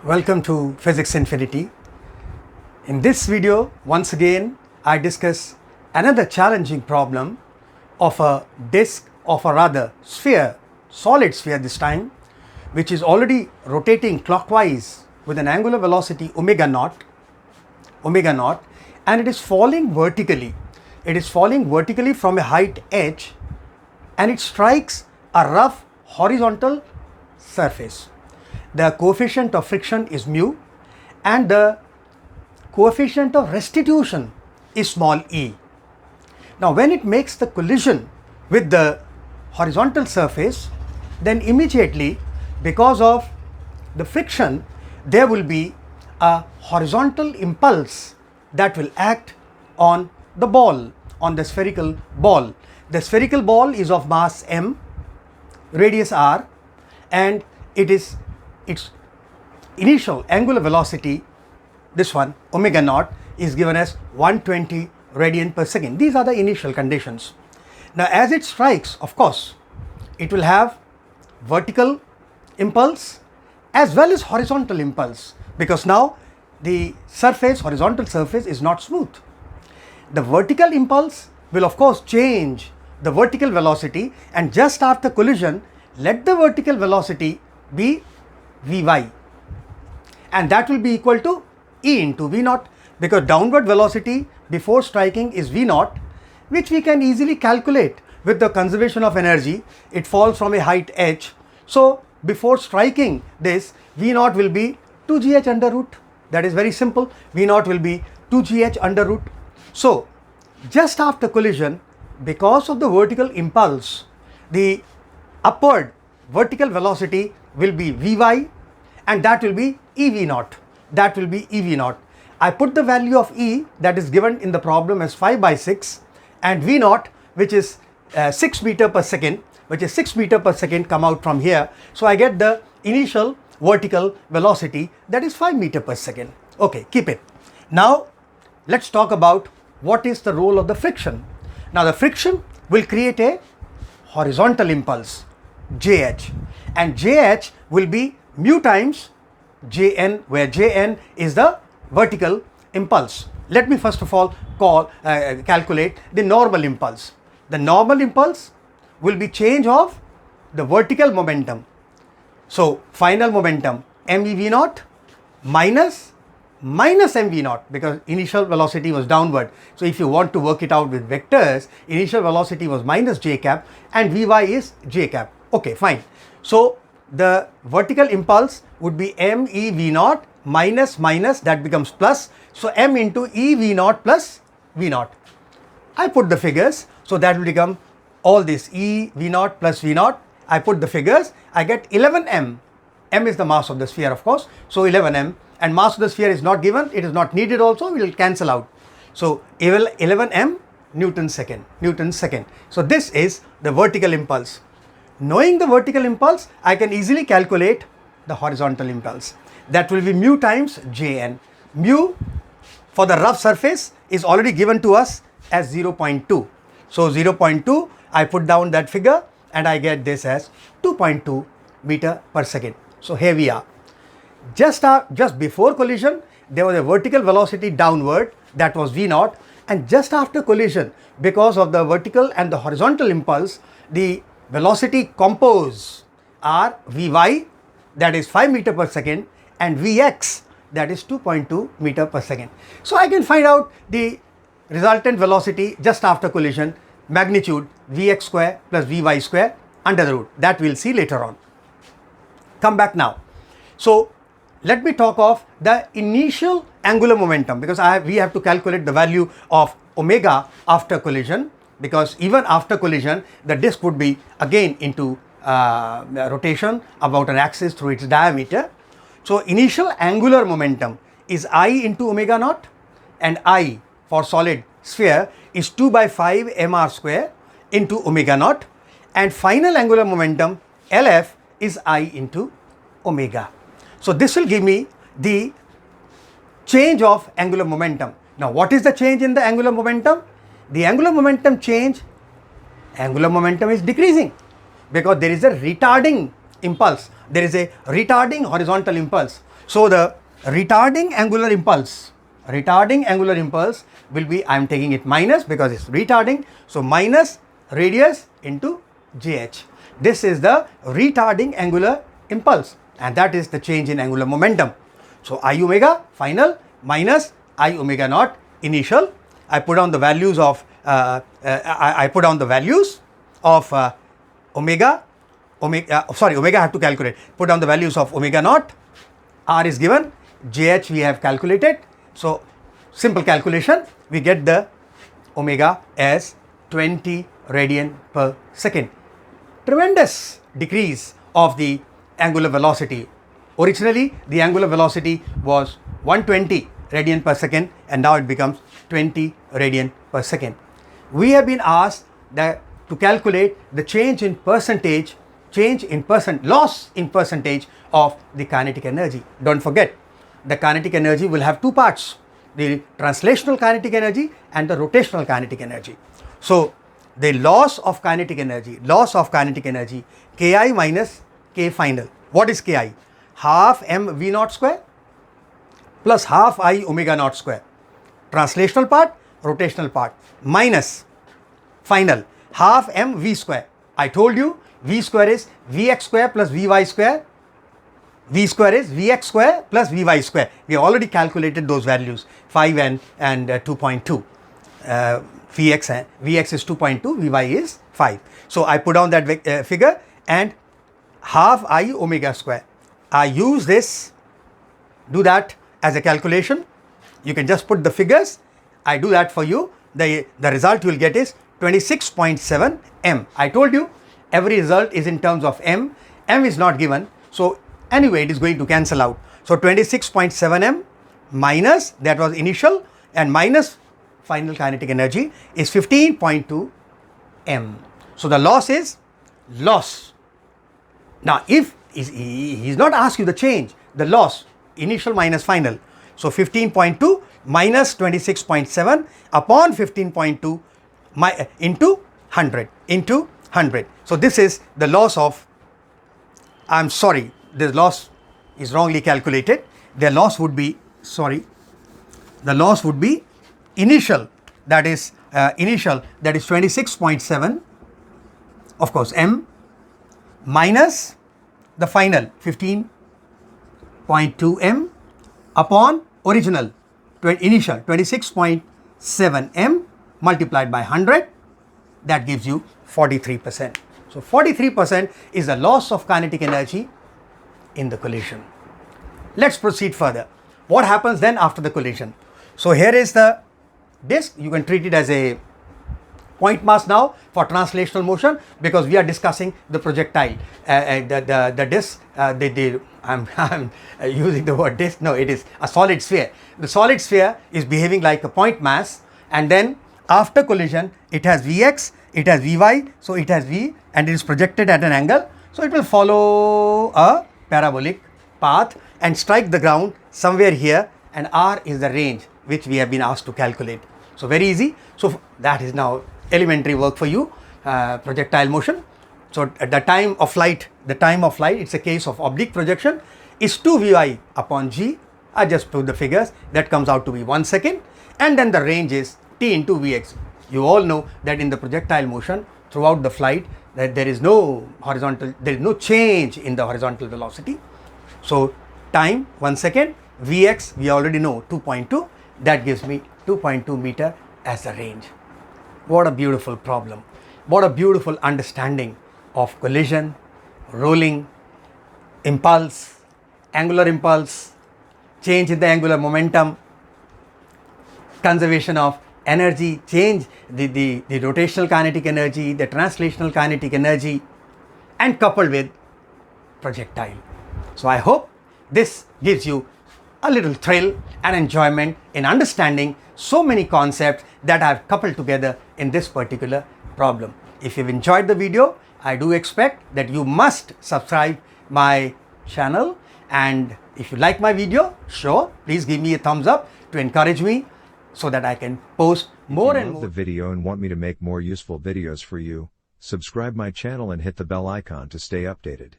Welcome to Physics Infinity. In this video, once again, I discuss another challenging problem of a disk, of a rather sphere, solid sphere this time, which is already rotating clockwise with an angular velocity omega naught, and it is falling vertically. It is falling vertically from a height h, and it strikes a rough horizontal surface. The coefficient of friction is mu and the coefficient of restitution is small e. Now when it makes the collision with the horizontal surface, then immediately, because of the friction, there will be a horizontal impulse that will act on the ball, on the spherical ball. The spherical ball is of mass m, radius r, and its initial angular velocity, this one omega naught, is given as 120 radian per second. These are the initial conditions. Now as it strikes, of course, it will have vertical impulse as well as horizontal impulse, because now the surface, horizontal surface, is not smooth. The vertical impulse will of course change the vertical velocity, and just after collision, let the vertical velocity be Vy, and that will be equal to E into V naught, because downward velocity before striking is V naught, which we can easily calculate with the conservation of energy. It falls from a height h, so before striking this, V naught will be 2gh under root. That is very simple. V naught will be 2gh under root. So just after collision, because of the vertical impulse, the upward vertical velocity will be Vy, and that will be EV naught. That will be EV naught. I put the value of E that is given in the problem as 5 by 6, and V naught, which is 6 meter per second, come out from here. So I get the initial vertical velocity, that is 5 meter per second. Okay, keep it. Now let's talk about what is the role of the friction. Now the friction will create a horizontal impulse, JH, and JH will be mu times Jn, where Jn is the vertical impulse. Let me first of all calculate the normal impulse. The normal impulse will be change of the vertical momentum. So final momentum mv naught minus mv naught, because initial velocity was downward. So if you want to work it out with vectors, initial velocity was minus j cap and Vy is j cap. Okay, fine. So the vertical impulse would be mev naught minus, that becomes plus. So m into ev naught plus v naught. I put the figures, so that will become all this ev naught plus v naught. I put the figures, I get 11m. M is the mass of the sphere, of course. So 11m, and mass of the sphere is not given, it is not needed also, we will cancel out. So 11m Newton second. So this is the vertical impulse. Knowing the vertical impulse, I can easily calculate the horizontal impulse. That will be mu times Jn. Mu for the rough surface is already given to us as 0.2. So 0.2, I put down that figure and I get this as 2.2 meter per second. So here we are. Just before collision, there was a vertical velocity downward, that was V naught, and just after collision, because of the vertical and the horizontal impulse, the velocity compose are Vy, that is 5 meter per second, and Vx, that is 2.2 meter per second. So I can find out the resultant velocity just after collision, magnitude Vx square plus Vy square under the root. That we'll see later on. Come back now. So let me talk of the initial angular momentum, because we have to calculate the value of omega after collision, because even after collision the disk would be again into rotation about an axis through its diameter. So initial angular momentum is I into omega naught, and I for solid sphere is 2 by 5 mr square into omega naught, and final angular momentum LF is I into omega. So this will give me the change of angular momentum. Now what is the change in the angular momentum? The angular momentum change, angular momentum is decreasing, because there is a retarding impulse. there is a retarding horizontal impulse. So the retarding angular impulse will be, I am taking it minus because it's retarding, so minus radius into JH. This is the retarding angular impulse, and that is the change in angular momentum. So I omega final minus I omega naught initial. I put down the values of omega I have to calculate. Put down the values of omega naught. R is given, JH we have calculated. So simple calculation, we get the omega as 20 radian per second. Tremendous decrease of the angular velocity. Originally the angular velocity was 120 radian per second, and now it becomes 20 radian per second. We have been asked that to calculate the loss in percentage of the kinetic energy. Don't forget, the kinetic energy will have two parts, the translational kinetic energy and the rotational kinetic energy. So the loss of kinetic energy, Ki minus K final. What is Ki? Half m v naught square plus half I omega naught square. Translational part, rotational part, minus final half m v square. I told you v square is vx square plus vy square. V square is vx square plus vy square. We have already calculated those values, 5 and 2.2. Vx is 2.2, vy is 5. So I put down that figure, and half I omega square. I use this, do that as a calculation. You can just put the figures. I do that for you. The result you will get is 26.7 m. I told you every result is in terms of m. M is not given. So anyway, it is going to cancel out. So 26.7 m minus, that was initial, and minus final kinetic energy is 15.2 m. So the loss is loss. Now if he's not asked you the change, the loss, initial minus final. So 15.2 minus 26.7 upon 15.2 into 100. So this is the loss of, I'm sorry, this loss is wrongly calculated. The loss would be, initial, that is 26.7, of course, m, minus the final 15.2 m upon original initial 26.7 m multiplied by 100, that gives you 43%. So 43% is the loss of kinetic energy in the collision. Let's proceed further. What happens then after the collision? So here is the disc. You can treat it as a point mass now for translational motion, because we are discussing the projectile. The disc, I'm using the word disc. No, it is a solid sphere. The solid sphere is behaving like a point mass, and then after collision it has Vx, it has Vy, so it has V, and it is projected at an angle. So it will follow a parabolic path and strike the ground somewhere here, and R is the range which we have been asked to calculate. So very easy. So that is now elementary work for you, projectile motion. So at the time of flight, it's a case of oblique projection, is 2 Vy upon G. I just put the figures, that comes out to be 1 second, and then the range is T into Vx. You all know that in the projectile motion throughout the flight, that there is no change in the horizontal velocity. So time 1 second, Vx we already know 2.2, that gives me 2.2 meter as the range. What a beautiful problem. What a beautiful understanding of collision, rolling, impulse, angular impulse, change in the angular momentum, conservation of energy, change the rotational kinetic energy, the translational kinetic energy, and coupled with projectile. So I hope this gives you a little thrill and enjoyment in understanding so many concepts that I have coupled together in this particular problem. If you've enjoyed the video, I do expect that you must subscribe my channel, and if you like my video, sure, please give me a thumbs up to encourage me so that I can post more and more. If you love the video and want me to make more useful videos for you, subscribe my channel and hit the bell icon to stay updated.